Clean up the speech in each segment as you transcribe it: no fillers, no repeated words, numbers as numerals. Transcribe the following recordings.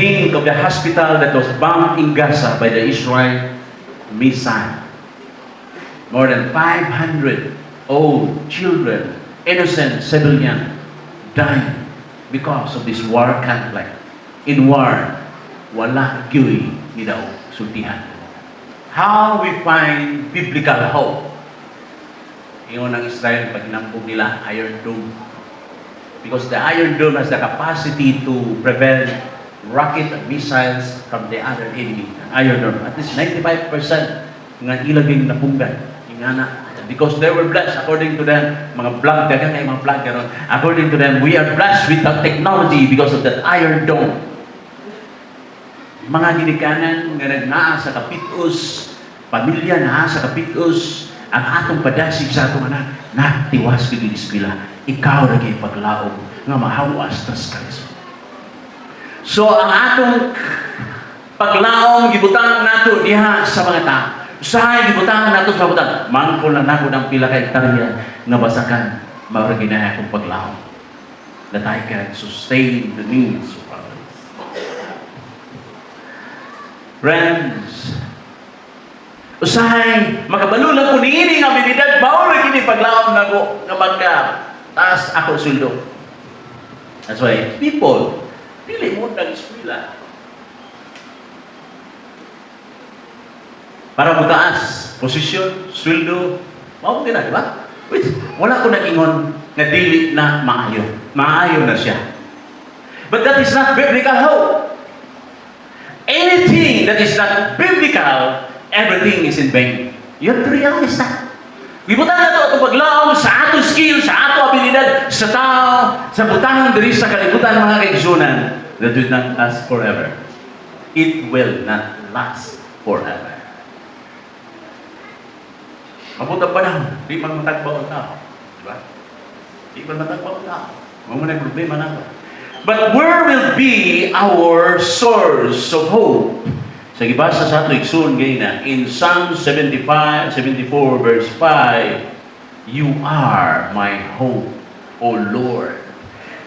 think of the hospital that was bombed in Gaza by the Israel missile. More than 500 old children, innocent civilians, died because of this war conflict. In war, wala gyud ni daw sultihan. How we find biblical hope? Ingon ng Israel, pag inampog nila, Iron Dome. Because the Iron Dome has the capacity to prevent rocket and missiles from the other enemy. Iron Dome. At least 95% ng ilaging napunggan. Ingana. Because they were blessed, according to them, mga vlog, dagan ay mga vlog karon. According to them, we are blessed with the technology because of that Iron Dome. Mga ginikanan nga nagnaa sa kapitos, pamilya na sa kapitos, ang atong padasig sa atong anak, tiwas ka din sila, ikaw lagi paglaog, nga mahawas tas Kristo. So, ang atong paglaong, gibutang nato diha sa mga tao. Usahay, gibutang nato sa butang. Mangkol na nato ng pila ka hektarya nga basakan, mauragina akong paglaong. That I can sustain the needs of others. Friends, usahay, makabalo lang ko niini nga abilidad, bawal kini paglaom na ko nga magka taas ako suldo. That's why people pili mo ng eskwela para mutaas posisyon, suldo, mao gina, di ba? Wait, wala ko nag-ingon nga dili na maayo. Maayo na siya. But that is not biblical hope. Anything that is not biblical, everything is in vain. You have to realize that. Gibutan na ito itong paglaom sa atong skill, sa atong abilidad, sa tao, sa butang diri sa kalibutan mga kaigsunan, that will not last forever. It will not last forever. Mabuta pa lang, di man matagbaw ang tao. Diba? Di man matagbaw ang tao. Mamuna yung problema na ito. But where will be our source of hope? Sa gibasa sa ato igsoon gayna in Psalm 74 verse 5, you are my hope, O Lord.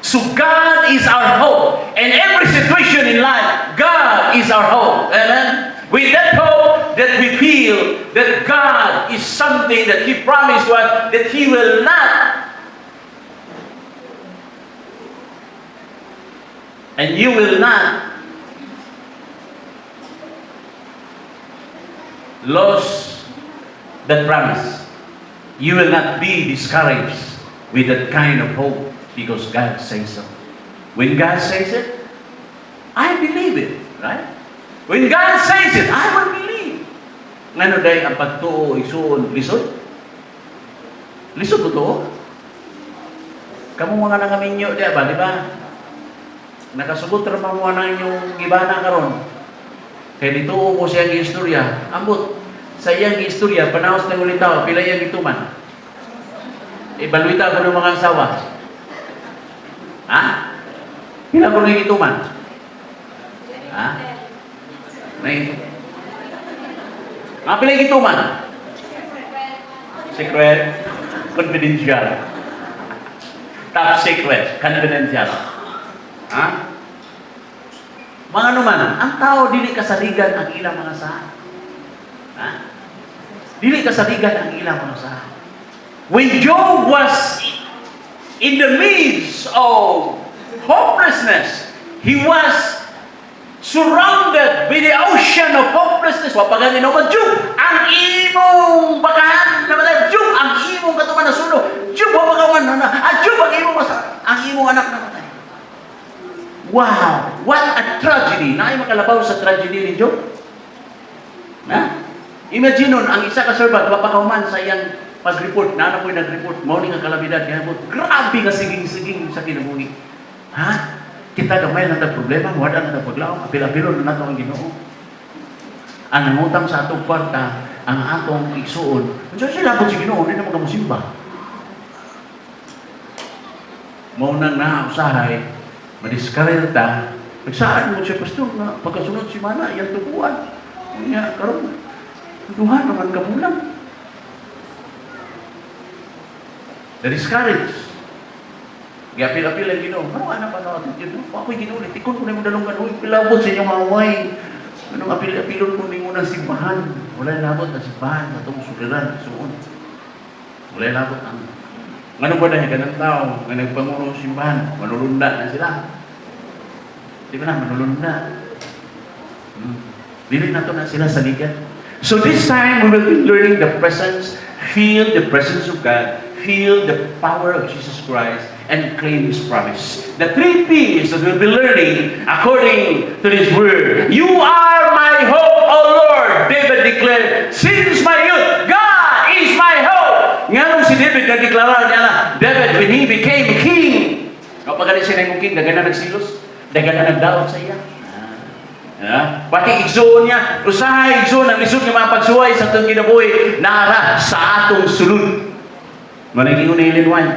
So God is our hope. In every situation in life, God is our hope. Amen? With that hope that we feel that God is something that He promised to us, that He will not, and you will not lose that promise. You will not be discouraged with that kind of hope because God says so. When God says it, I believe it, right? When God says it, I will believe. Ngano day ang pagtuo isuon lisod? Lisod totoo? Kamu mga nangaminyo diya ba, di ba? Nakasugot ra mo na inyong gibana karon. Kaya dito ko siyang istorya. Ambot sa iyang istorya, panaos ng ulitaw, pila iyang ituman. Ibalwita ko ng mga asawa. Ha? Pila ko ng ituman? Ha? May mga pila yung ituman? Secret? Confidential. Top secret. Confidential. Ha? Mga naman, ang tao dili kasaligan ang ilang mga saha. Ha? Dili kasaligan ang ilang mga saha. When Job was in the midst of hopelessness, he was surrounded by the ocean of hopelessness. Wapagan inuman, Job, ang imong bakahan namatay. Job, ang imong katuman na suno. Job, wapagawan na. Job, ang imong anak namatay. Wow! What a tragedy! Naay makalabaw sa tragedy ni Job? Na? Imagine nun, ang isa ka servant, mapakauman sa iyang pag-report. Naana po'y nag-report. Morning ang kalabidad. Kaya po, grabe ka siging-siging sa kinabuhi. Ha? Kita gamay na problema. Wala na paglaong. Apil-apilon na nato ang Ginoo. Ang nangutang sa atong kwarta, ang atong igsuon. So sila po si Ginoo, hindi na magamusimba. Maunang na-usahay, madiskarenta, nagsaan mo siya, Pastor, na pagkasunod si Mana, iyang tubuan. Kanya, karon, tuduhan naman kamulang. Na-discourage. Gapil-apil ang Ginoo. Ano anak pa natin dito? Ako'y ginulit. Ikon ko na yung dalungan. Uy, pilabot sa inyong away. Anong apil-apilon ko ninyo ng simbahan? Wala labot na simbahan. Itong suliran. Suon. Wala labot ang... Ano ba dahil ganang tao? Nga nagpangulo ng simbahan. Manulunda na sila. Di ba na? Manulunda. Dili na to na sila sa ligat. So this time, we will be learning the presence, feel the presence of God, feel the power of Jesus Christ, and claim His promise. The 3 P's that we'll be learning according to this word. You are my hope, O Lord, David declared, since my youth, God is my hope. Nga nung si David nagdeklarar niya na, David, when he became king, kapag ganit siya ng king, dagan na nagsilos, dagan na nagdaot sa iya. Pati igsoon niya, usahay igsoon ang isod ng mga pagsuway sa itong kinabuhi, nara sa atong sulod. Managing unilin wine.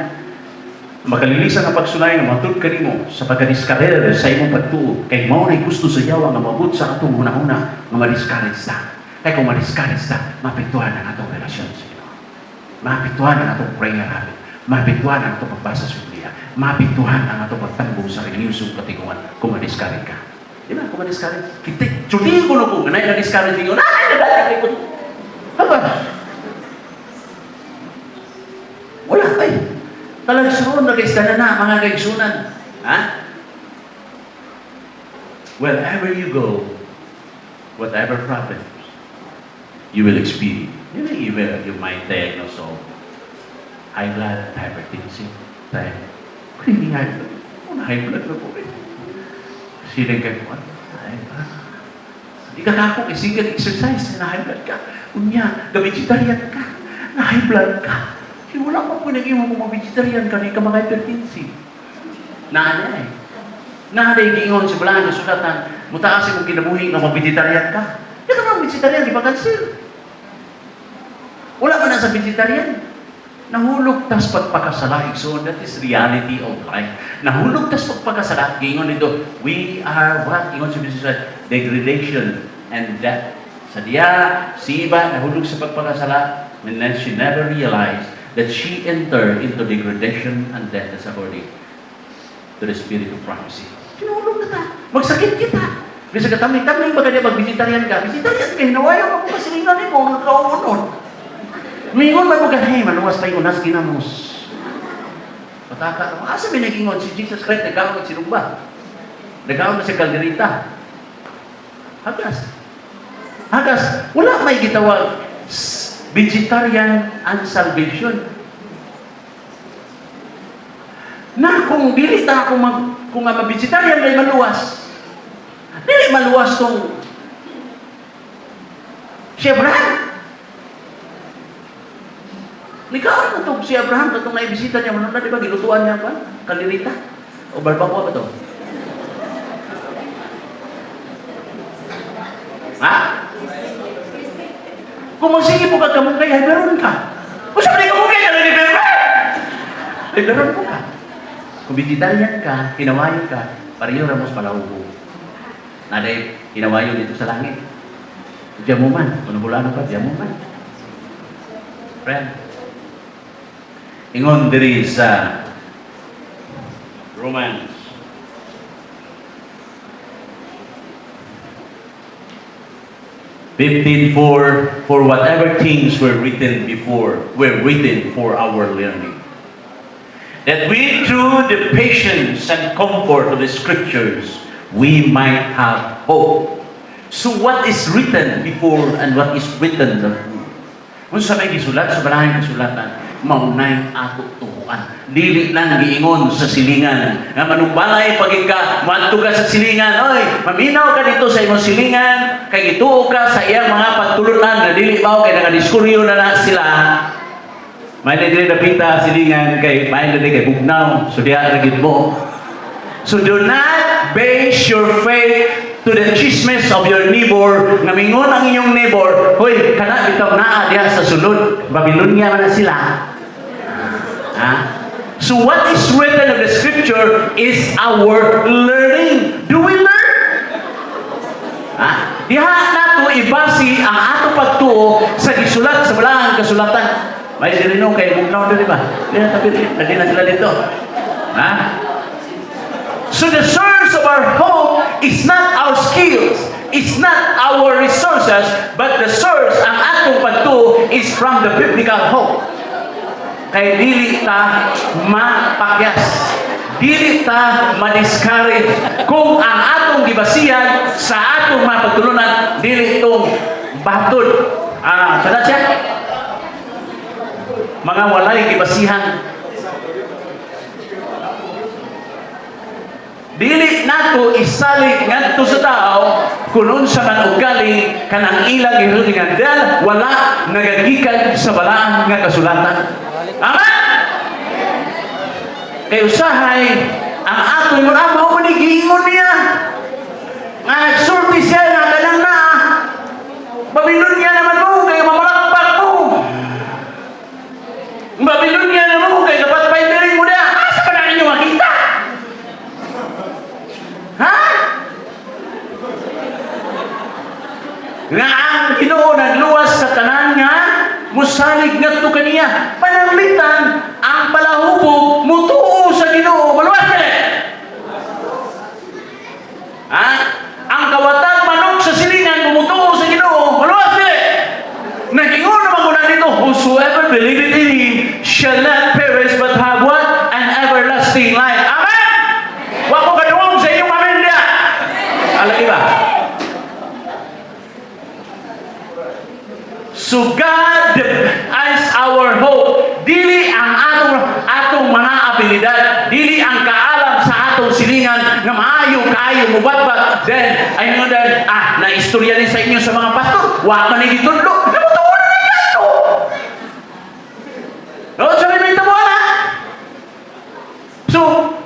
Makalilisan ang pagsulay na matod ka mo sa pagkadiskarer sa imong pagtuo. Kay mao na gusto sa yawa nga mabut sa atong una-una nga madiscourage ta. Kay kung madiscourage ta, mapektuhan ang atong relasyon sa Ginoo. Mapektuhan ang atong prayer habit. Mapektuhan ang atong pagbasa sa Biblia. Mapektuhan ang atong pagtambong sa religiosong katigungan kung madiscourage ka. Di ba? Kung madiscourage, chutiin ko na kung na-discourage ko, nadali ko. Haba? Wala ay. Talagsuron na kaisda na mga kaigsunan. Ha? Wherever you go, whatever problems you will experience, you might diagnose of high blood, hypertension, hindi high blood. High blood na po rin. Silang ka mo, high blood. Hindi ka kako, isingan exercise na high blood ka. Unya, vegetarian ka, na high blood ka. Wala pa po nag-iwan mo mga-vegetarian ka na mga hypertensive. Naana eh. Naana yung giingon sa balang na sulatan, mutaasin mong kinabuhi na mga-vegetarian ka. Hindi ka mga vegetarian, di ba cancer? Wala ka na sa vegetarian. Nahulog tas pagpakasala. So that is reality of life. Nahulog tas pagpakasala. Giingon nito, we are what? Ingon sa business, degradation and death. Sa diya, si iba nahulog sa pagpakasala, and then she never realized that she entered into degradation and death as according to the spirit of prophecy. Sinulog na ta. Magsakit kita. Bisa ka tamay-tamay baga niya mag-vegetarian ka. Vegetarian ka, hinawayo ako kasilingan mo, ang kauunod. Mingon man mo ganay, maluwas tayo unas ginamos. Pataka, asa may nag-ingon si Jesus Christ, nagkaon at sinumba. Nagkaon na si kalderita. Hagas. Hagas. Wala may gitawag vegetarian and salvation. Na kung dili ta kung nga vegetarian ay maluwas. Dili maluwas tong si Abraham. Nikaon na to si Abraham katong naibisita niya manuna, di ba gilutuan niya pa kalirita o barbacoa ba to? Ha? Kung magsige po ka kamukay, ay meron ka. Kung sabi ka kamukay, ay meron ka. Ay meron po ka. Kung vegetarian ka, hinawayo ka, pareho ramos palaubo. Naday, hinawayo dito sa langit. Diyan mo man. Kung nabulano ka, diyan mo man. Friend. Ingon diri sa Romans. For whatever things were written before were written for our learning, that we through the patience and comfort of the Scriptures we might have hope. So what is written before and what is written before? Kung sa may gisulat sa balahang kasulatan, maunay ato tuhuan. Dili lang giingon sa silingan. Nga manumbalay pagig ka, maadto ka sa silingan. Oy, maminaw ka dito sa imong silingan, kay gituo ka sa iyang mga pagtulunan na dili mao kay nakadiskuryo na sila. May dili napita silingan kay may dili kay bugnaw. So diha ra gid mo. So do not base your faith to the chismes of your neighbor. Nga mingon ang inyong neighbor, hoy, kana bitaw naa diha sa sulod. Babylonia man na sila. Ha? So what is written of the Scripture is our learning. Do we learn? Ha? Diha nato ibasi ang ato pagtuo sa gisulat sa balahang kasulatan. May dinino kay bugnaw dili ba? Diha tapit, na sila dito. Ha? So the source of our hope is not our skills, it's not our resources, but the source, ang atong pagtuo, is from the biblical hope. Kay dili ta mapakyas, dili ta ma-discourage kung ang atong gibasihan sa atong mga pagtulunan dili itong batod. Kada siya? Mga walay gibasihan. Dili nato isalig ngadto sa tao kung unsa man ugali kanang ilang gihulingan dahil wala nagagikan sa balaan nga kasulatan. Amen. Kay usahay ang atong mga mao man giingon niya. Nga nagsulti siya na kanang na Babilonia naman mo kay mamalakpak mo. Babilonia naman mo kay dapat paibirin mo na. Asa pa na ninyo makita? Ha? Nga ang Ginoo nagluwas sa tanan nga musalig ngadto kaniya. Pananglitan ang palahubog mutuo sa Ginoo. Maluwas dili. Ha? Ang kawatang manok sa silingan mutuo sa Ginoo. Maluwas dili. Nagingon naman ko na dito, whosoever believeth in Him shall not perish but have what? An everlasting life. Amen? Wa ko kaduwang sa inyong amen dia. Alagi ba? So God is our hope. Dili ang atong mga abilidad, dili ang kaalam sa atong silingan nga maayo kaayo mubatbat. Then I know that naistorya din sa inyo sa mga pastor. Wa man ni gitudlo. Namutuo na ni gato. No, sabi mo ito mo na. So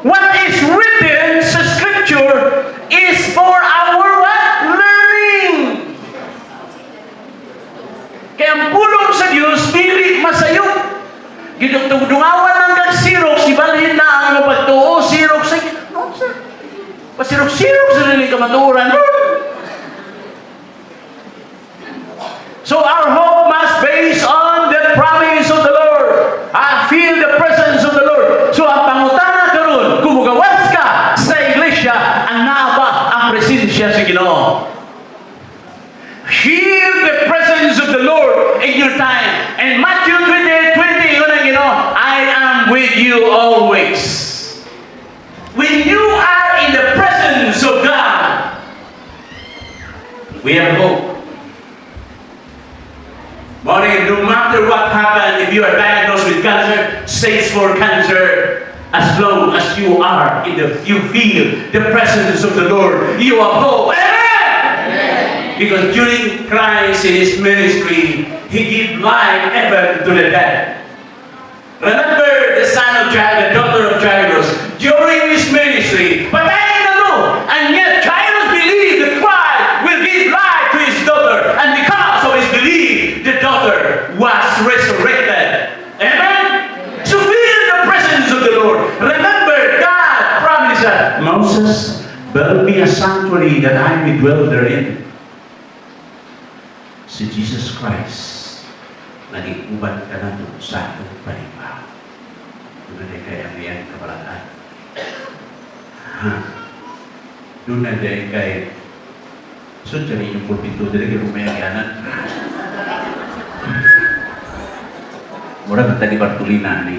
what is written sa scripture is for our what? Learning. Kaya ang pulong sa Diyos, dili masayok. Gidugtungawan ng kag-sirok, sibalhin na ang pagtuo, sirok sa no, sir. Pasirok-sirok sa nila kamaturan. So our hope must base on the promise of the Lord. I feel the presence of the Lord. So ang pangutana karon, kung mugawas ka sa iglesia, ang naaba ang presensya sa Ginoo. Feel the presence of the Lord in your time. And Matthew 28:20, I am with you always. When you are in the presence of God, we have hope. Morning, no matter what happened, if you are diagnosed with cancer, stage 4 cancer, as long as you feel the presence of the Lord, you have hope. Because during Christ in His ministry, He gave life even to the dead. Remember the son of Jairus, the daughter of Jairus, during his ministry, patayin na to! And yet Jairus believed that Christ will give life to his daughter. And because of his belief, the daughter was resurrected. Amen? So feel the presence of the Lord. Remember, God promised that Moses, build me a sanctuary that I may dwell therein. Si Jesus Christ, nag-iuban ka na doon sa atong panibaw. Doon na kay ang kabalatan. Doon na kay sudya niyo po pito, doon na rumayaganan. Mura ka tadi Bartolina ni.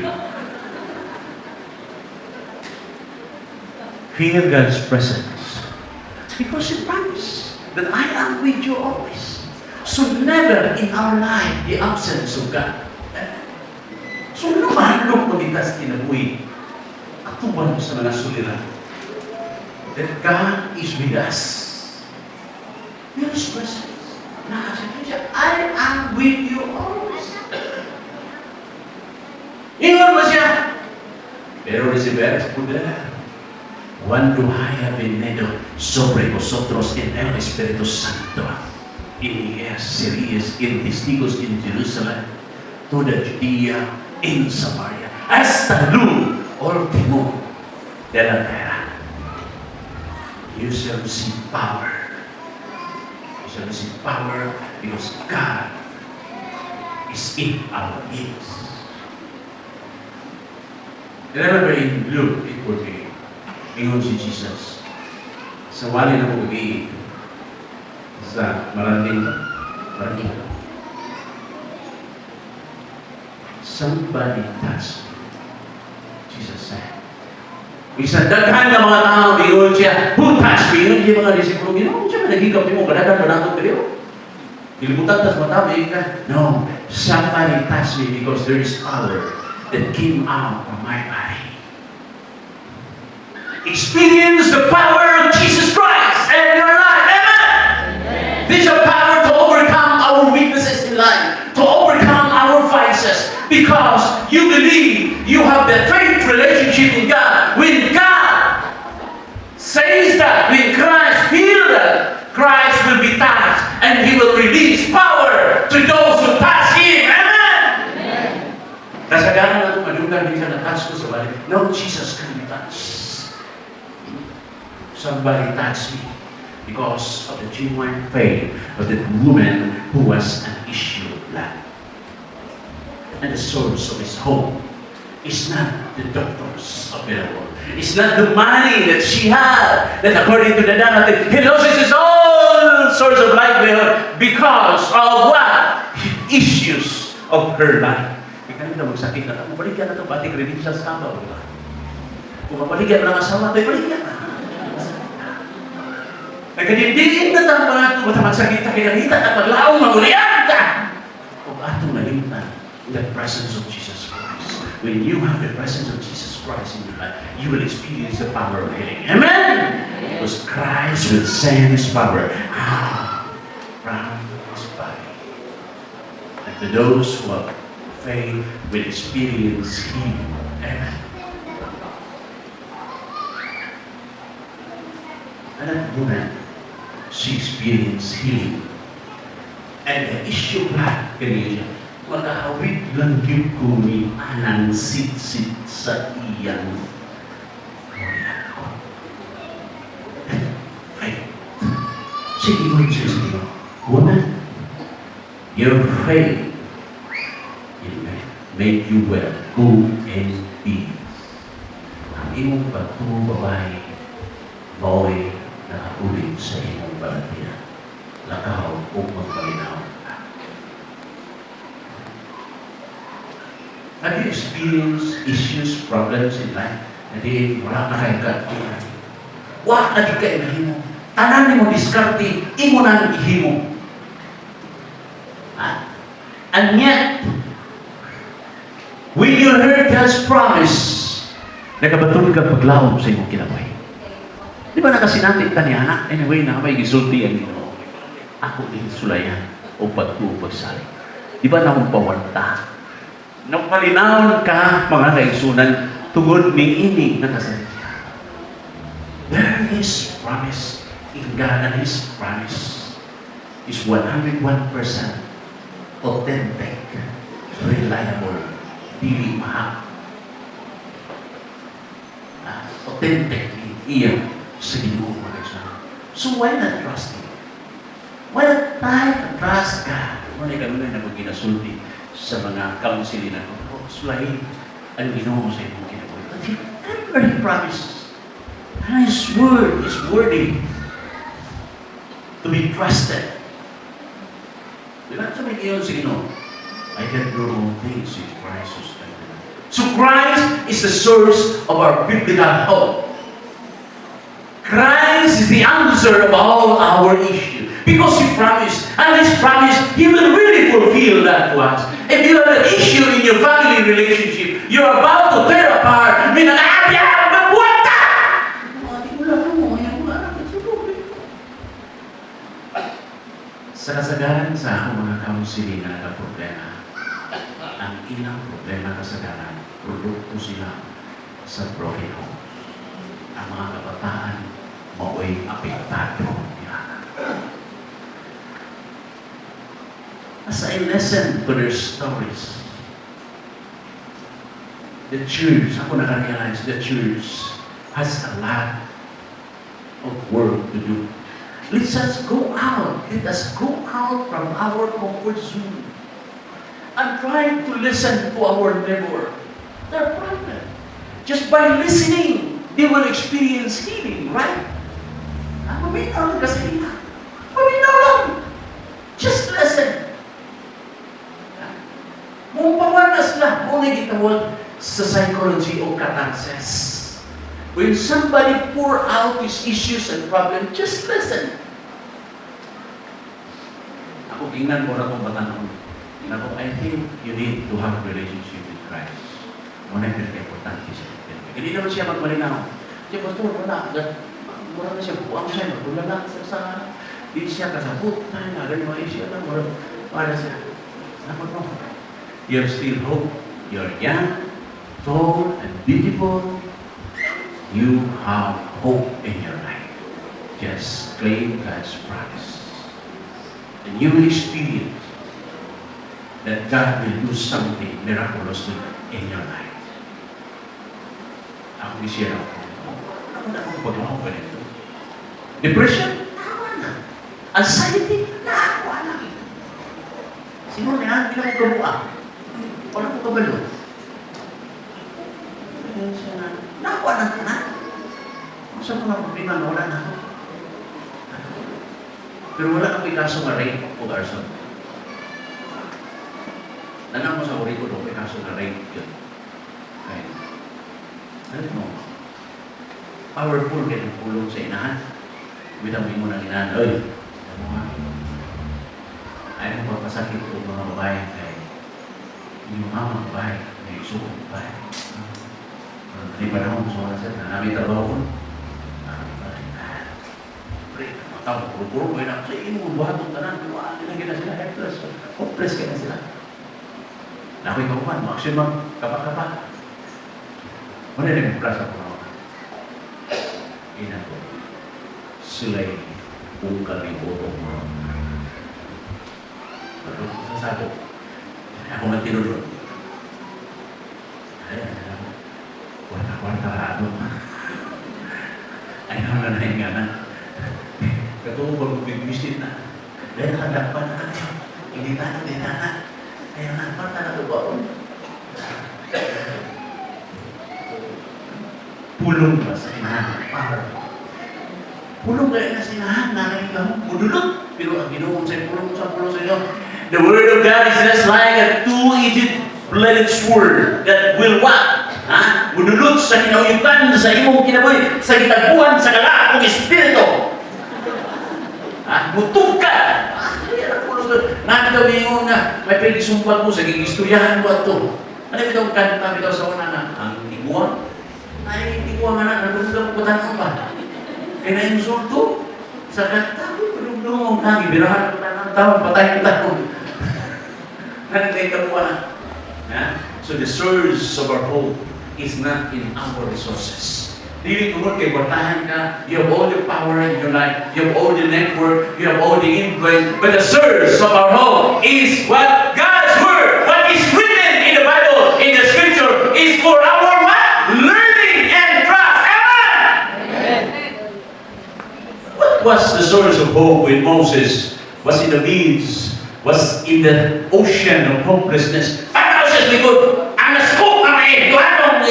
Feel God's presence. Because He promised that I am with you always. So never in our life the absence of God. So lumalong magitas kinabuhi. Katuban sa mga suliran. That God is with us. With His presence. I am with you always. Ingon mo siya. Pero recibiréis poder cuando haya venido sobre vosotros en el Espíritu Santo. Y seréis testigos en Jerusalén, toda Judea, en Samaria, hasta el último de la tierra. You shall receive power. You shall receive power because God is in our midst. Remember in Luke 8:48, ingon si Jesus, sa wali na mo pag-iig, sa maraming. Somebody touched me, Jesus said. Isa daghan ng mga tao, ingon siya, who touched me? Ingon siya mga disipulo, ginoon siya, nagigap mo, kadagan na nato pero. Dilimutan tas mata, ka. No, somebody touched me because there is power that came out of my body. Experience the power of Jesus Christ in your life. Amen. This is a power to overcome our weaknesses in life, to overcome our vices, because you believe you have the faith relationship in God. When God says that, when Christ feels that, Christ will be touched and He will release power to those who touch Him. Amen. Kasagaran na ito, madugan, hindi ka na-touch ko sa bali. No, Jesus can be touched. Somebody touched me because of the genuine faith of that woman who was an issue of blood. And the source of his hope is not the doctors available. It's not the money that she had, that according to the narrative, he loses his own source of livelihood because of what? Issues of her life. Ikaw na magsakit na, mabaligyan na ito, pati credential sa abaw. Kung mabaligyan na ng asawa, ito'y baligyan na. Nagkadindiin na ang mga ito, magsakit na kinalita at maglaong magulian ka. Kung atong nalimtan, the presence of Jesus Christ. When you have the presence of Jesus Christ in your life, you will experience the power of healing. Amen? Because Christ will send His power out from His body. And to those who have faith will experience healing. Amen. And at the moment, she experienced healing. And the issue black kanina, makahawid lang yung kumi anang sit-sit sa iyang faith. Sige mo siya, woman, your faith make you well. Go and be. Ang imong pagtuo babae, mao'y nakaulit sa imong balatian. Lakaw o magpalinaw ka. Have you experienced issues, problems in life? Hindi, wala na kayo ka. Wala na kayo mahimo. Tanan mo diskarte, imo na ihimo. And yet, when you heard God's promise, nakabatulog kang paglaom sa imong kinabuhi. Di ba nakasinatin ta niya, anak? Anyway, na may gisulti ang Ginoo. Ako din sulayan o pagsalig. Di ba na akong pawanta? Nang palinawon ka, mga kaigsunan, tungod ni ini nakasalita. There is promise in God, and His promise is 101% authentic, reliable, dili mahal. Authentic iya sa Ginoo mga kaigsunan. So why not trust Him? Why not try to trust God? Wala kami na ginasulti sa mga counseling na sulahin ang Ginoo sa imong kinabuhi. But He promises. And His word is worthy to be trusted. Diba sabi niyo sa Ginoo, I can do all things in Christ who strengthens me. So Christ is the source of our biblical hope. Christ is the answer of all our issues. Because He promised, and His promise, He will really fulfill that to us. If you have an issue in your family relationship, you're about to tear apart, sa kasagaran sa akong mga counseling na nagka-problema, ang ilang problema kasagaran, produkto sila sa broken home. Ang mga kabataan, mao'y apektado. As I listen to their stories, the church, ako nakarealize, the church has a lot of work to do. Let us go out. Let us go out from our comfort zone and try to listen to our neighbor. Their problem. Just by listening, they will experience healing, right? Maminaw lang kasi nila. Maminaw lang. Just listen. Mung pawanas lang, muna gitawag sa psychology o catharsis. When somebody pour out his issues and problems, just listen. Ako, tingnan mo na itong batanong. Tingnan ko, I think you need to have a relationship with Christ. Muna yung pinaka-importante siya. Hindi naman siya magmalinaw. Siya, pastor, wala. Mura na siya, buwang siya, magulala sa hindi siya kasabot. Nagan yung mga isya lang, wala siya. Naman mo. You're still hope. You're young, tall, and beautiful. You have hope in your life. Just claim God's promise. And you will experience that God will do something miraculously in your life. Ako ni-share ako. Ako na akong pag-ako pa nito. Depression? Nakawa na. Anxiety? Nakawa na. Sino na? Hindi na ko gabuha. Wala ko kabalo. Nakawa na ka na. Kung saan mga problema na wala na ako. Pero wala kang ikaso nga rape o arson. Nanang mo sa uri ko doon, ikaso nga rape yun. Okay. Alam mo, powerful kayo ng pulong sa inahan. Bitamin mo ng inahan. Oy, alam mo nga. Ayaw mo papasakit ito mga babae kay yung mga babae, may isuko babae. Hindi pa naman, so wala siya, namin trabaho ko. Pre, matawag, puro-puro ko yun ako sa inyo, buhatong tanan, nilagyan na sila, helpless, hopeless ka na sila. Nakoy ka kuman, maximum, kapak-kapak. Wala rin yung klasa ko naman. Ina ko, sila'y kalimutan mo. Pero sasabot, ako nga tinulog. Kwarta-kwarta ano. Ayaw na nahinga na. Katuong mag-visit na. Dahil nakadakpan na kayo. Hindi na. Ayaw na, kwarta na ito ba? Pulong ba sa inahan? Pulong kayo na sa inahan. Nakain ka mo. Mudulog. Pero ang ginoon sa'yo, pulong sa inyo. The word of God is just like a two-edged blooded sword that will what? Mudulot sa kinauyutan sa imong kinabuhi, sa gitagpuan, sa kalaakong espiritu. Mutog ka. Nakita mo nga, may pag-isumpag mo sa gigistoryahan mo ito. Ano itong kanta bitaw sa una na? Ang tiguan? Ay, tiguan nga na, nagulong ko tanong ba? Kaya na-insulto sa kanta, nagulong mo kami, birahan ko tanong taon, patay ko tanong. Nakita ka mo na. So the source of our hope is not in our resources. Dili tungod kay kwartahan ka, you have all the power in your life, you have all the network, you have all the influence, but the source of our hope is what? God's Word, what is written in the Bible, in the Scripture, is for our what? Learning and trust. Amen! What was the source of hope when Moses was in the midst, was in the ocean of hopelessness? Ano siya likod? Ang nascoop na may tuhanong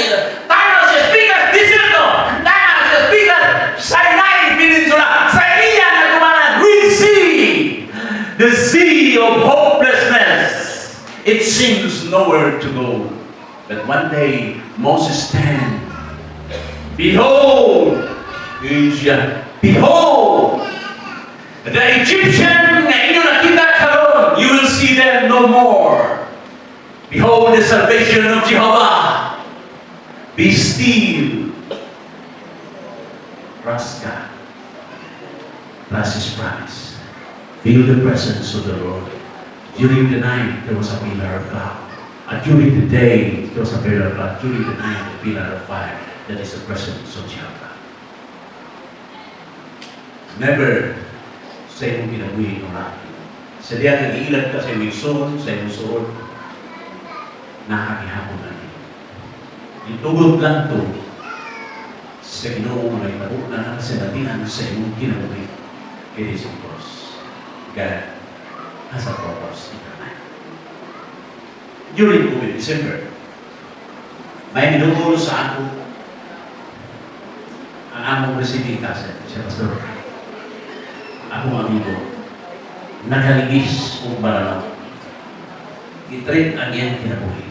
tanaw siya speaker, desierto! Tanaw siya speaker, Sinai Peninsula, sa iya na kumanan, Red Sea! The sea of hopelessness. It seems nowhere to go. But one day, Moses stand. Behold! Asia. Behold! The Egyptian na inyo nakita karon, you will see them no more. Behold the salvation of Jehovah. Be still. Trust God. Trust His promise. Feel the presence of the Lord. During the night, there was a pillar of cloud. And during the day, there was a pillar of cloud. During the night, a pillar of fire. That is the presence of Jehovah. Never sa imong kinabuhi ng natin. Sa diyan nag-iilag ka sa imong soul, sa imong soul, nakakihapon natin. Itugod lang to sa Ginoo mga itabok na sa natihan sa imong kinabuhi. It is because God has a purpose in your life. During COVID, December, may minumuro sa ako among residing kaset, siya pastor. Akong amigo, nagaligis kung baralaw. I-treat ang iyang kinabuhi.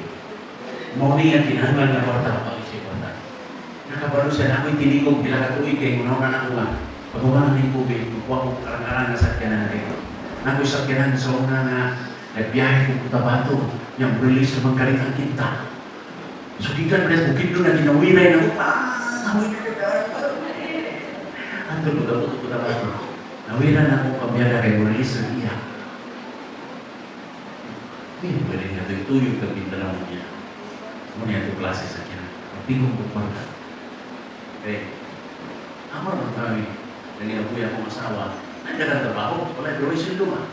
Mauni ang kinahanglan na kwarta pag-isip kwarta. Nakabalo siya namin tinigog bila katuig kay unaw na nakuha. Pag-uwanan ng kubig, kukuha ko karang-karang na sakyanan na rin. Nako'y sakyanan sa una nga nagbiyahe kong Cotabato, yung release sa mga ang kinta. So, gigan pa bukid doon na ginawiray na upa. Ang tulog ako sa Cotabato. Nawiran na akong pabiyada kay release sa iya. Hindi pwede nga ito tuyog ka Mindanao niya. Muna ito klase sa kanya. Pagtingong ko pa. Okay. Ako naman kami. Naging apoy akong asawa. Nandiyan ang trabaho. Wala, pero ay sildo nga.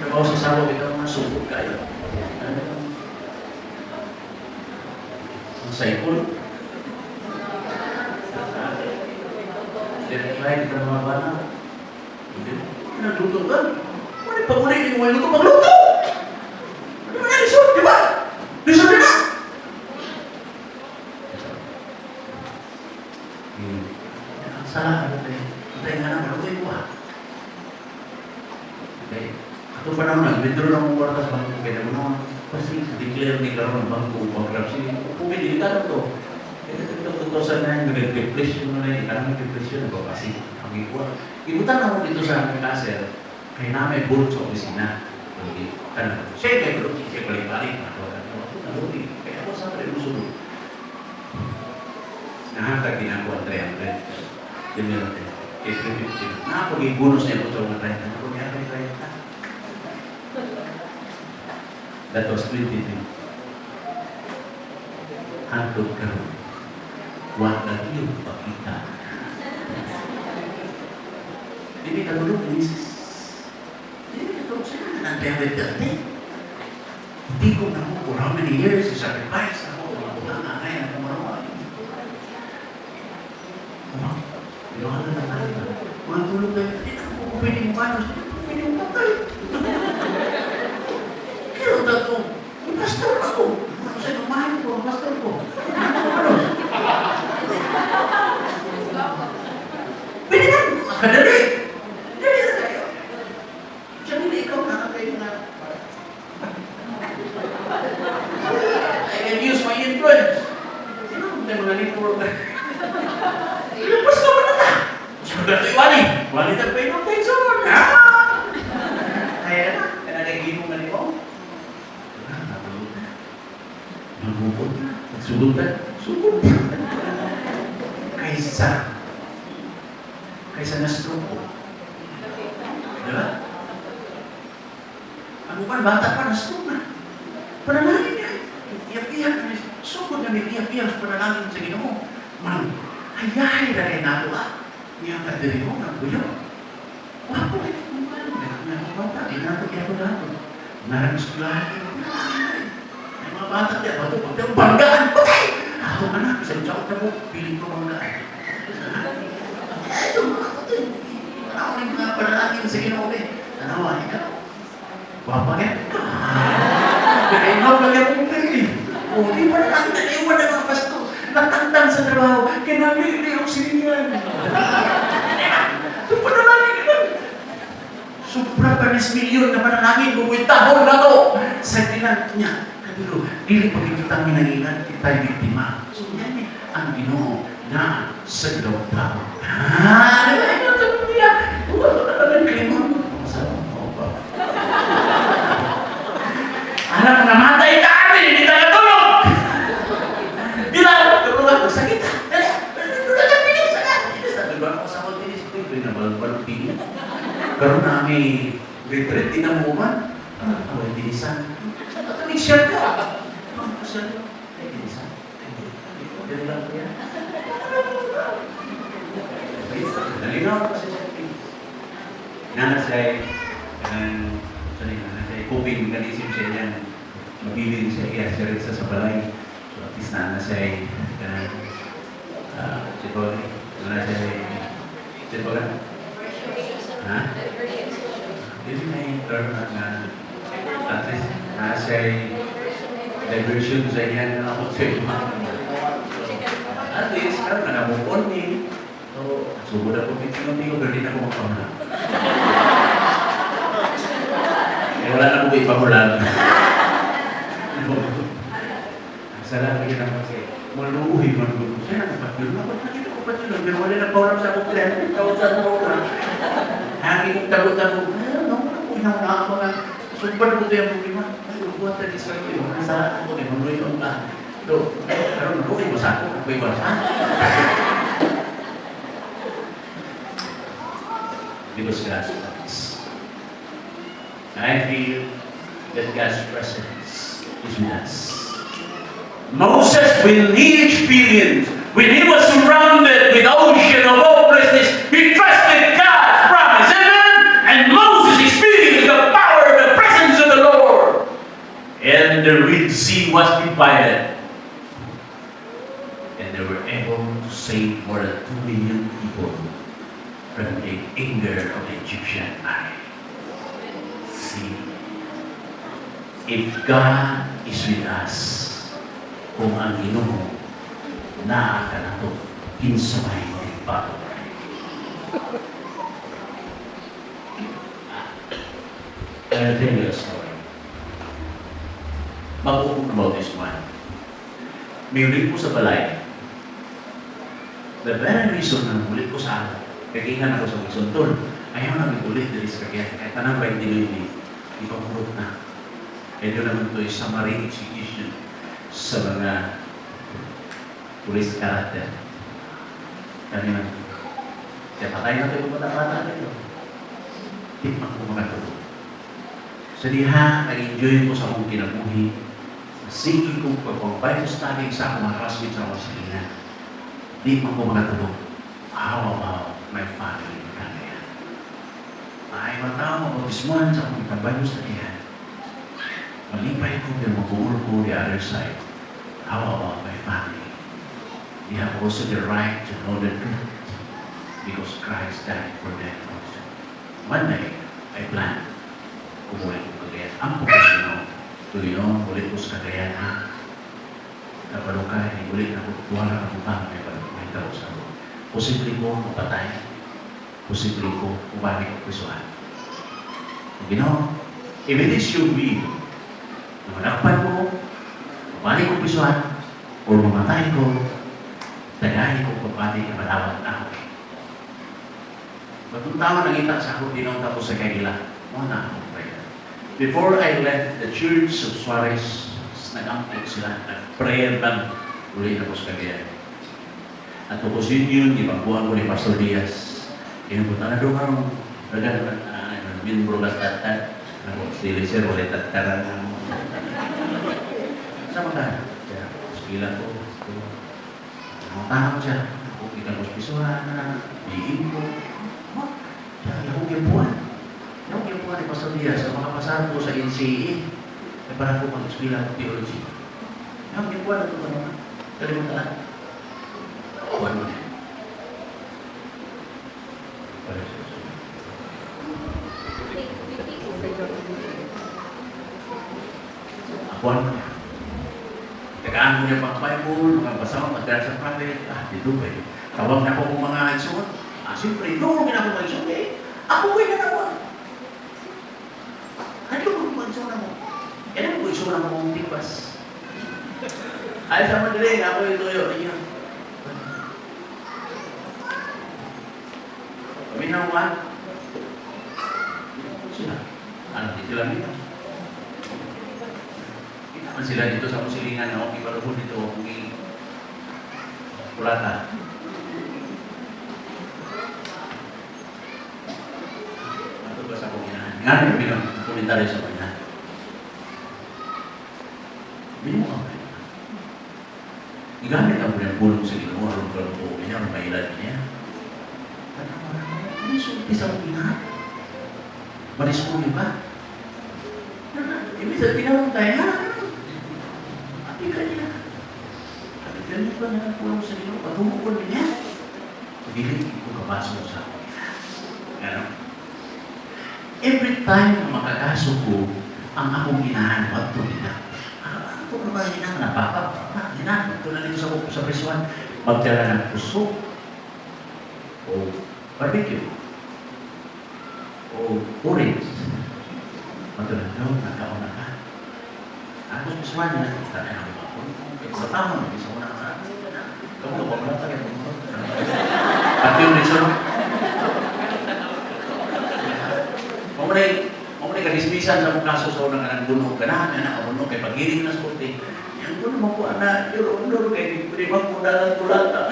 Trabaho sa asawa, ikaw mga supot kayo. Ang saipon. Direct kita mga bata. Hindi mo. Nagluto ka. Wala pag-ulit yung mga luto. Magluto! Ano ba na lisod, di ba? Lisod di ba? Salah ka tayo. Tayo nga naman, ito yung buha. Okay. Ito pa naman, nag-withdraw na mong kwartas bangko. Kaya naman, kasi declare ni Klaro ng bangko, bankruptcy. Pumili ka ito. Ito 2009, nag-depression na yun. Karang depression, kasi ang ikuha. Ibutan na mo dito sa aming kaser, kaya namin bulot sa opisina. Siya kayo bulot, siya balik-balik. Kaya ako sa rin musunod. Nahatag din ako ang 300. Yun yun natin. Nakapag-ibonus niya ko ito ang 30. Nakapag-ibonus 30. That was 23. Hantod ka rin. Wala yun pakita. Hindi ka tulog, misis. Hindi ka tulog siya. Nandiyan dati. Hindi ko na mo for how many years to sacrifice ako. Mga na ngayon ako marawa. Iwanan na tayo. Mga tulog kayo. Hindi na ako pwede mo manos. Pwede mo patay. Kaya na ito. Yung pastor ako. Ano sa'yo mahal ko ang pastor ko. Pwede na. Makadali. Dali na tayo. Sabi na ikaw nakakayo na. I can use my influence. Sino kung tayo mga network na? Lupas ka ba na ta? Sabi na ito iwali. Wali na pa yung tension. Kaya na. Kaya nagiging mo nga ni mo. Nagubod na. Nagsugod na. Sugod na. Kaysa na-stroke ko. Diba? Ang upan, bata pa, na-stroke na. Panalangin niya. Iyak-iyak. Sugod na may iyak-iyak sa panalangin sa Ginoo. Man, ayahay na rin nato niya ka diri mo, nagbuyo. Wapo kayo kung paano. Bata, di nato kaya ko nato. Naramis ko lahat. Ay mga bata kaya, bato pag banggaan, patay! Ako anak, isang tsaot na mo, piling ko banggaan. Ito mga kapatid. Ako rin mga panalangin sa Ginoo eh. Tanawa, ikaw. Wapa nga. Kaya ikaw lang yung pili. O, di pa na natin naiwan ng mga pasto. Natandang sa trabaho. Kaya nalili ang siningan. Ito panalangin ka. Sobra pa ng milyon na panalangin. Bumwitahon na to. Sa tinan niya. Kaduro, dili pa kita minanginan. Kita'y biktima. So, yan eh. Ang Ginoo na sa ilaw tao. Diba? Ito sa pamilya. Uwag na naman kayo. Masarap mo ba? Alam, namatay ka amin. Hindi ka natulog. Di lang. Tulog ako. Sakit. Dali. Tulog ka pinis. Sabi ba ako sa mga pinis ko? Ito yung nabalong pinis. Karoon na kami retreat. Di na mo man. Away, dinisan. Nag-share ka. Nag-share ka. Ay, dinisan. Dali lang ko yan. Nalinaw kasi siya. Nana siya coping mechanism siya yan. Mabilin siya i-assert sa balay. So at least nana siya siguro nana siya siguro ha? Hindi na yung term na at least nana siya diversion sa yan na ako sa iba. At least karon nag-move ni. So, sugod ako tingin ko pero di na ako magpahulan. Eh, wala na ko ipahulan. Salamat yun naman kasi maluhi man ko. Siya nagpapil. Nakita ko pa sila. Pero wala na paulam sa akong kailangan. Ikaw sa paulam. Hangin kong tagot-tagot. Ano ko inauna ako nga. Sumpad ko ito yung problema. Ay, buwan tayo sa iyo. Nasa ako. May maluhi ko ba? Do, karon maluhi mo sa ako. May wala. Because God's promise. I feel that God's presence is with us. Moses, when he experienced, when he was surrounded with ocean of hopelessness, he trusted God's promise. Amen? And Moses experienced the power, the presence of the Lord. And the Red Sea was divided. And they were able to save more than 2 million people from the anger of the Egyptian army. See, if God is with us, kung ang Ginoo naa ka na ito, kinsabay mo yung bago. I'll tell you a story. Mag-uong about this one. May ulit ko sa balay. The very reason na ulit ko sa akin, kagingan ako sa Wixontol, ayaw na ulit dali sa kagyan. Kahit tanang ba yung dinili, ipamurot na. Kaya doon naman ito yung summary execution sa mga police character. Kanina, kaya patay na ito yung bata-bata nito. Tikman ko mga ito. Sa diha, nag-enjoy ko sa akong kinabuhi. Sige ko pag-pag study sa akong mga classmates sa Wasilina. Tikman ko mga ito. How about my family in Canada? Ay, matao mo pag-ismuhan sa akong kabayo sa diha. Malipay ko din mag-uul ko the other side. How about my family? They have also the right to know the truth because Christ died for them also. One day, I plan umuwi ko kagayan. Ang professional, tuloy ulit ko sa kagayan ha. Kabalukay, ulit ako, wala ako bang may tao sa ako. Posible ko mapatay. Posible ko umalik ko pisuhan. If it is your will, manakpan ko, mabalik ko pisuhan, o mamatay ko, tagahin ko papati na malawat na ako. Batong tao nangita sa ako, dinong tapos sa kaila. Mga na ako prayer. Before I left the church of Suarez, nag-ampok sila, nag-prayer lang, uli na po sa kagayan. At tapos yun, ibangbuhan ko ni Pastor Diaz. Kinubutan na doon ang minbro lat-tat-tat. Dili sir, ulit tat-taran ng sama ka? Kaya, sekilan ko. Tanong siya. Ako kita ko pisuhan na, diin ko. Kaya, yung buwan. Yung buwan ni Pastor Diaz, sa mga pasahan ko sa NCAA, ay parang ko mag-eskwila ng theology. Yung buwan na ito naman. Kalimutan. Buwan mo niya. Buwan mo niya. Tagaan mo niya pang Bible, mga basang, magdala sa private. Dito ba yun? Tawag na po kong mga isuot. Siyempre, no, ginagawa mga isuot. Ako ko yung nanawa. Ano ko mga isuot na mo? Yan ko isuot na mo kong tipas. Ay, sa madali, ako yung tuyo. Ayan. Kami na uwan. Sila. Ano, di sila nito. Kita man sila dito sa musilingan na okay, pero po dito, okay. Kulata. Ito ba sa kuminahan? Nga rin, bilang komentaryo sa kuminahan. Bilang mo ka. Igamit ang pulong sa Ginoo, aron ko po, ang mailan niya. Ano sulti sa kuminahan? Marisuli ba? Ibig sa tinawag tayo, ha? Ati ka niya. Ati ka niya ba na pulong sa Ginoo? Patungkol niya. Pagiging ko kapasok sa kuminahan. Ano? Every time na makakaso ko, ang akong ginahan, wag to nila. Ako na ba ginahan? Napapa? Ginahan. Ito na dito sa prisuan. magdala ng puso o barbecue o orange. Magdala nyo, nagkaon na ka. Ako sa pusuan niya, tala na ako. Sa tama, isa mo na ka. Kamu na wala tayo. At yung reason, Mamulay kadismisan sa mong kaso sa unang anang buno. Ganahan na nakabuno kay pag-iring na skulti. Yang buno mo po na, Your Honor, kay primang mo na lang tulata.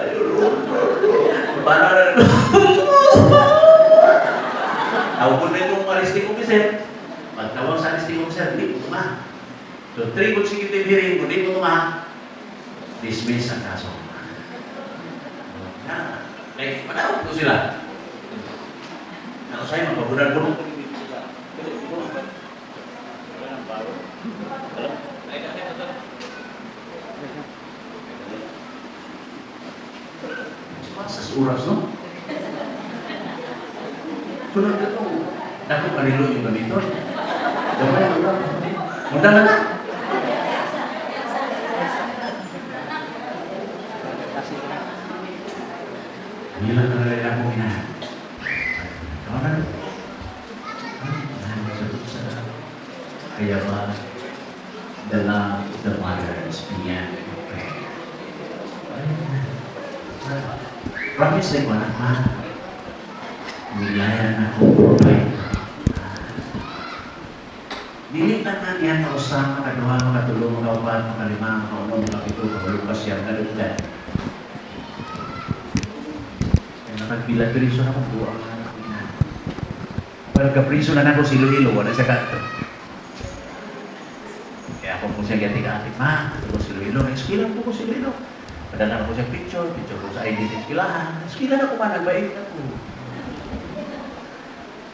Your Honor, para na. Tawag ko na itong arresting officer. Magtawag sa arresting officer, hindi mo tuma. So, 3 consecutive hearing, hindi mo tuma. Dismiss ang kaso. Like, manawag ko sila. Ako sa'yo, magpabunan-bunan. Pasas oras, no? Sunod ka ito. Dako kanilo yung ganito. Damay, munda na na. Hilang na rin ako inahan. Kawan, kaya ba the love of the mothers began to pray? Promise din ko na, ma, nilayan ako provide. Dili na nga niya kausama, makaduha, makatulong, makaupat, makalima, makaunom, makapito, makalupas siya, nalugdan. Kaya nakagpila-priso na kung buwang na ako na. Pero kapriso na ako si Iloilo, wala siya kanto. Kaya ako po siya gating-ating, ma, ito ko si Iloilo, na-eskilan po ko si Iloilo. Padala ko siya picture ko sa ID sa eskilahan. Eskilan ako man, nagbait ako.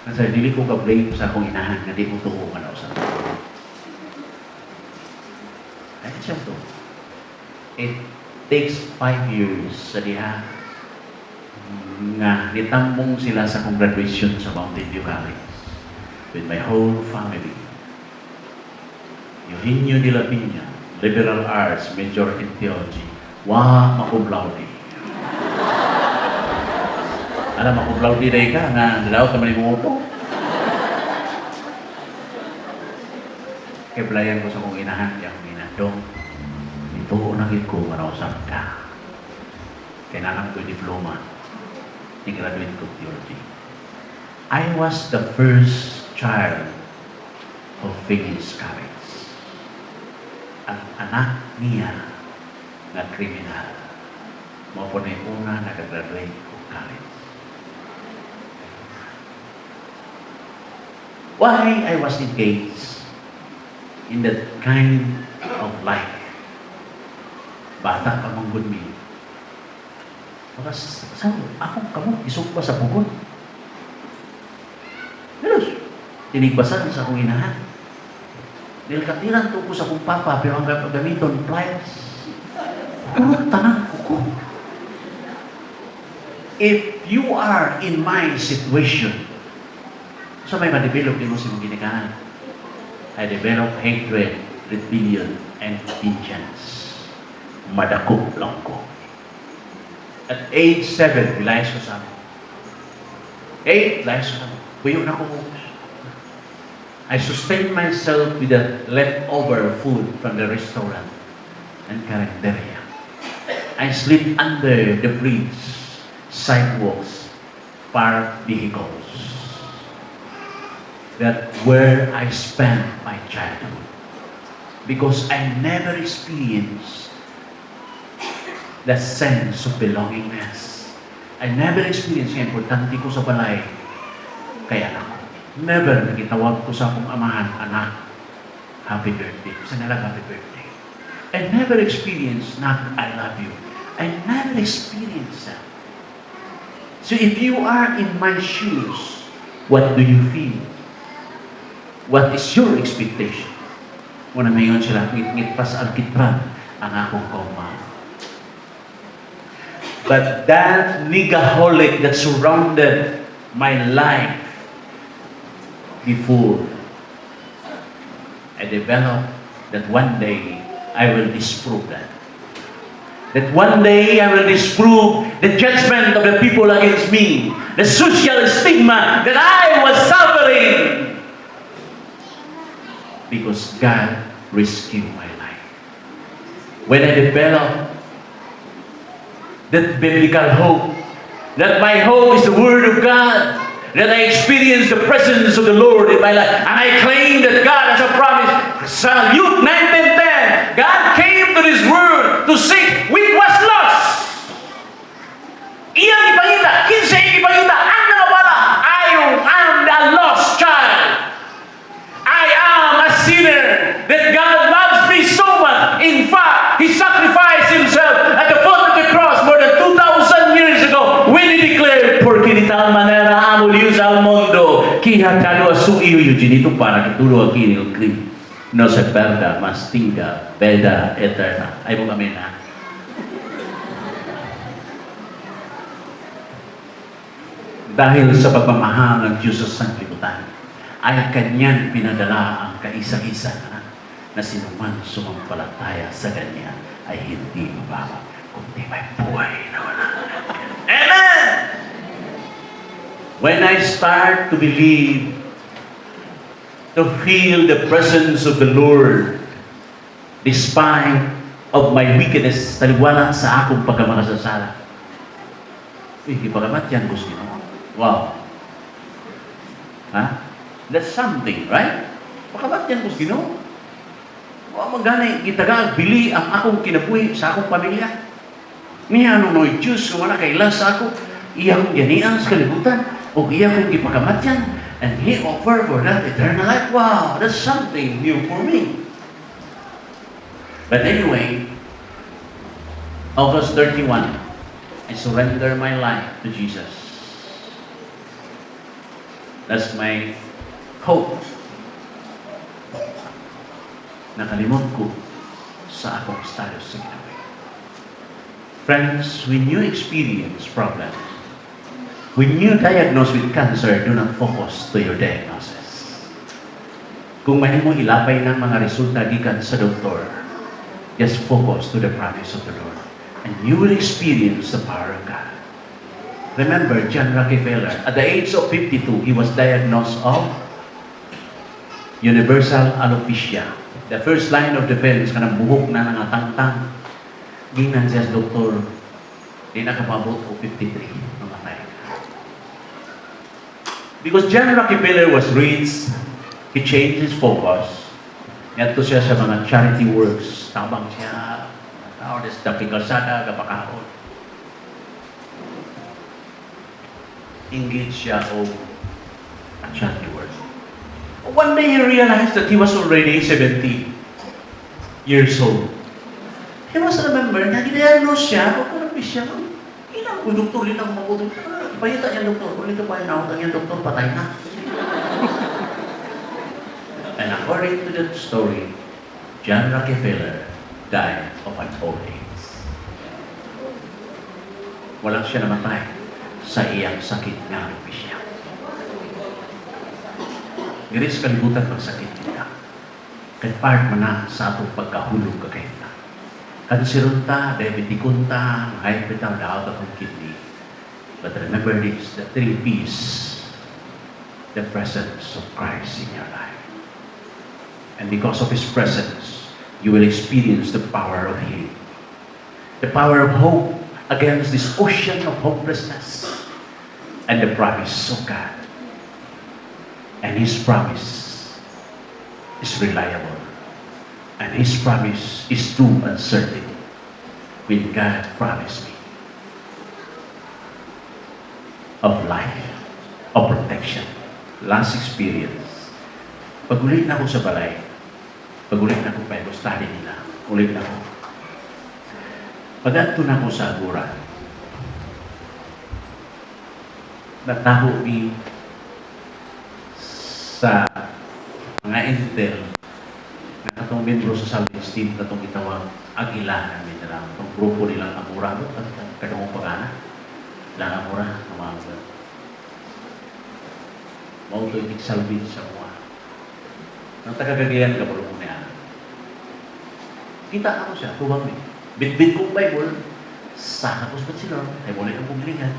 Kasi dili ko ka-blame sa akong inahan na di mo tuungan ako sa ako. Ay, siya to. It takes 5 years sa diha nga nitambong sila sa akong graduation sa Mountain View College with my whole family. Eugenio de la Piña, liberal arts, major in theology. Wah, makumlaudi. Alam, makumlaudi na ka, nga nalaw ka man yung upo. Keblayan ko sa kong inahan, yung minadong, ito unagin ko, marausap ka. Kailangan ko yung diploma. Ni-graduate ko theology. I was the first child of Phyllis Carrets. Ang anak niya na kriminal. Mo po na yung una nag-graduate ko college. Why I was engaged in that kind of life? Bata pa mong good me. Bakas, saan? Akong kamot, isog pa sa pugon. Halos, tinigbasan sa akong inahan. Nilkatiran to ko sa akong papa, pero ang gamiton, pliers. Puro tanang kuko. If you are in my situation, so may ma-develop din mo sa mga ginikanan. I develop hatred, rebellion, and vengeance. Madakop lang ko. At age 7, realize ko sa amin. 8, realize ko sa amin. Buyo na ko. I sustain myself with the leftover food from the restaurant and carinderia. I sleep under the bridge, sidewalks, parked vehicles. That where I spent my childhood. Because I never experienced the sense of belongingness. I never experienced yung importante ko sa balay. Kaya ako, never nagitawag ko sa akong amahan, anak, happy birthday. Sa nalang happy birthday. I never experienced not I love you. I never experienced that. So if you are in my shoes, what do you feel? What is your expectation? Muna mayon sila, ngit-ngit pa sa alkitran ang akong kaumang. But that nigaholic that surrounded my life before, I developed that one day I will disprove that. that one day I will disprove the judgment of the people against me, the social stigma that I was suffering, because God rescued my life. When I developed that biblical hope, that my hope is the Word of God, that I experience the presence of the Lord in my life, and I claim that God has a promise. Sa Luke 19:10, God came to this world to seek which was lost. Iyang ipangita, kinsa ipangita, ang nawala, I am the lost child. I am a sinner, that God loves me so much. In fact, He sacrificed Himself at the foot of the cross more than 2,000 years ago when He declared, "Porque de tal manera amó Dios al mundo, que ha dado a su Hijo unigénito para que todo aquel que cree no se perda, mas tenga vida eterna." Ay mo kami na. Dahil sa pagmamahal ng Diyos sa sanglibutan, ay Kanyang pinadala ang kaisa-isa na sinuman sumampalataya sa Kanya ay hindi mababa, kundi may buhay na wala. Amen! When I start to believe, to feel the presence of the Lord, despite of my wickedness, taliwala sa akong pagkamakasasala, ipagamat yan, gusto nyo. Wow. Ha? That's something, right? Pagkamat yan, gusto nyo. Magana kita ka, bili ang akong kinabuhi sa akong pamilya. Niya ano no'y Diyos, kung wala kailan sa ako, iya kong ganian sa kalibutan, o iya kong ipagamat yan, and He offer for that eternal life. Wow, that's something new for me. But anyway, August 31, I surrender my life to Jesus. That's my hope. Nakalimot ko sa akong status sa kinabuhi. Friends, when you experience problems, when you diagnose with cancer, do not focus to your diagnosis. Kung may mo ilapay ng mga resulta gikan sa doktor, just focus to the promise of the Lord, and you will experience the power of God. Remember John Rockefeller, at the age of 52, he was diagnosed of universal alopecia. The first line of defense, kanang buhok na nangatangtang. Ginan siya sa doktor, di nakapabot o 53, namatay. Because John Rockefeller was rich, he changed his focus. Yato siya sa mga charity works. Tabang siya, tao des daping kalsada, kapakaon. Engage siya o charity works. One day he realized that he was already 70 years old. He was remember na gina-diagnose siya, pagkarapis siya, ilang ko doktor, ilang mabuto. Ipahita niya doktor, kung ito pa yung niya doktor, patay na. And according to that story, John Rockefeller died of an old age. Walang siya namatay sa iyang sakit nga alopecia. Giris kalibutan pagsakit kita. Kaya part man na sa atong pagkahulog kakayta. Kansiron ta, diabetikon ta, hypertension, daot akong kidney. But remember this, the three P's, the presence of Christ in your life. And because of His presence, you will experience the power of healing. The power of hope against this ocean of hopelessness. And the promise of God. And His promise is reliable. And His promise is true and certain. When God promised me of life, of protection, last experience. Pag-ulit na ako sa balay, pag-ulit na ako pa study nila, ulit na ako. Pag-ato na ako sa agura, nataho mi sa mga intel na katong membro sa Salvage Team, katong itawag Agila namin nila. Itong grupo nilang Amura, katong pagana, lang Amura, ang mga mauto itik salvage sa mga. Nang tagagagayan ka pala mo niya. Kita ako siya, tubang mi. Bitbit kong Bible, sa kapos pa sila, ay muli ng pumilingan.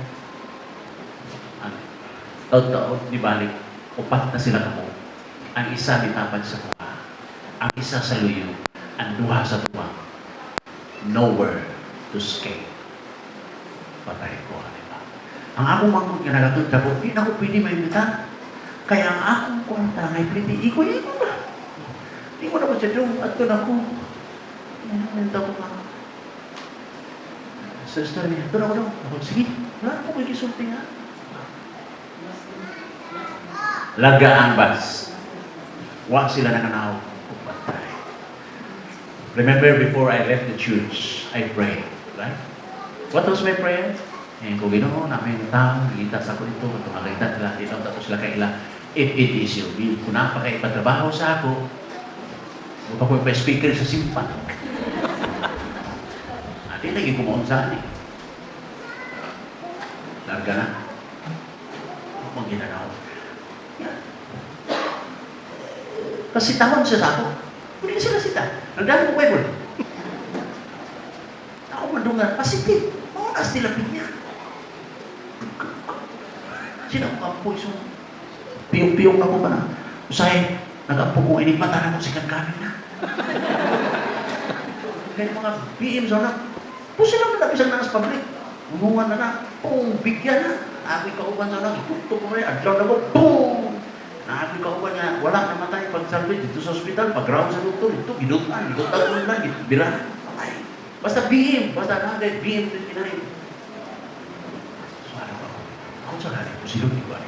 Taon-taon, di balik, upat na sila ako. Ang isa mitapad sa kuha, ang isa sa luyo, ang duha sa tuwa. Nowhere to escape. Patay ko, diba? Ang akong mangkot nga nagatod ka po, hindi na ako pwede maimita. Kaya ang akong kwarta ngay pwede, iko-iko ba? Hindi mo naman siya doon, at doon ako. Nanta ko ka. Sister niya, doon ako doon. Ako, sige, wala ako kikisulti nga. Laga ang bus. Wa sila nananaw. Patay. Remember, before I left the church, I prayed. Right? What was my prayer? Eh, kung Ginoo, namin tao, nakita sa ako dito, kung nakita sila dito, tapos sila kaila, if it is your will, kung napakaipatrabaho sa ako, kung pa ko yung speaker sa simpan. Hindi lagi kumaon sa akin. Larga na. Huwag ginanaw. Kasi tawag siya sa ako. Hindi sila sita. Nagdaan ko Bible. Ako madungan, positive. Mawanas nila pinya. Sino ang kampoy so? Piyong-piyong na ko ba na? Usay, nag-ampo ko, inimata na ko si kami na. Kaya mga BM sa anak, po sila na isang naas public. Unungan na na, boom, bigyan na. Ako'y kauban sa anak, itutok ko rin, adlaw na ko, boom! Ako'y kauban niya, wala namatay pag-salvage dito sa ospital, pag-ground sa doktor, ito, gidutan ko lang, birahan, patay. Basta BM, basta nagay, BM din kinarin. So ano ba? Ako sa galing ko, silong di ba?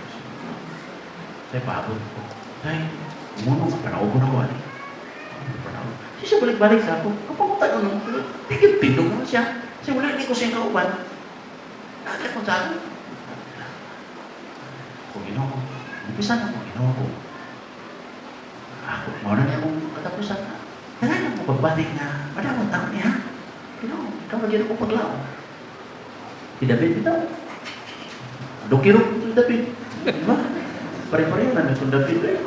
Saya paabot ko. Say, umunong ka, panahon ko na ko, ali. Siya balik-balik sa ako. Kapag ko tanong, tigil-tindong naman siya. Kasi wala hindi ko siyang kauban. Nakakit mo sa akin. Kung Ginoo, umpisa na kung Ginoo ko. Ako, mauna niya akong katapusan na. Kailangan mo pagbalik na, madamang tao niya. Ginoo, ikaw lagi ako paglao. Si David ito. Dukiro si David. Diba? Pare-pareho na itong David eh.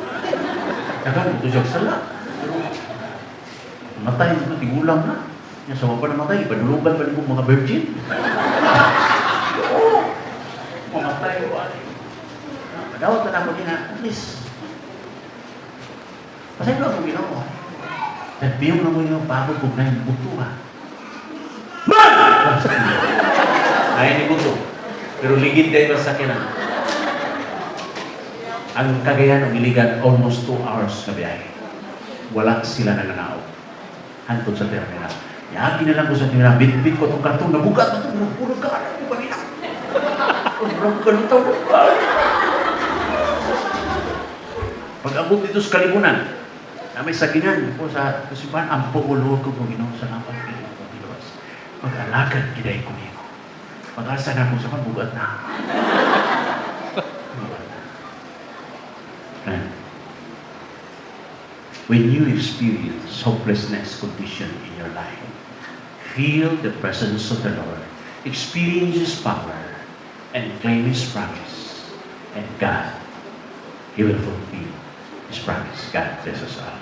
Tagal, ito siya sala. Matay na, tigulang na. Yung sama pa na matay, ipadulugan pa rin mga virgin. Oo. Mamatay ko, ali. Madawat na ako niya, at least. Pasay lang ako ginawa. Nagpiyong na mo yung pagod kung na yung buto ha. Man! Kaya ni buto. Pero ligid tayo sa kinan. Ang Cagayan ng Iligan, almost 2 hours na biyahe. Wala sila nananaw. Hantod sa terminal. Yagi na lang ko sa terminal. Bit-bit ko itong karton. Nabugat na ito. Puro ka. Ano ba niya? Puro ka nito. Pag-abot dito sa Kalimunan, na may sagingan po sa kasipan, ang pagulog ko kung Ginoo sa napang Pilipinas. Pag-alagad kiday ko niyo. Pag-asa na ko sa bugat na. Friend, when you experience hopelessness condition in your life, feel the presence of the Lord, experience His power, and claim His promise. And God, He will fulfill His promise. God bless us all.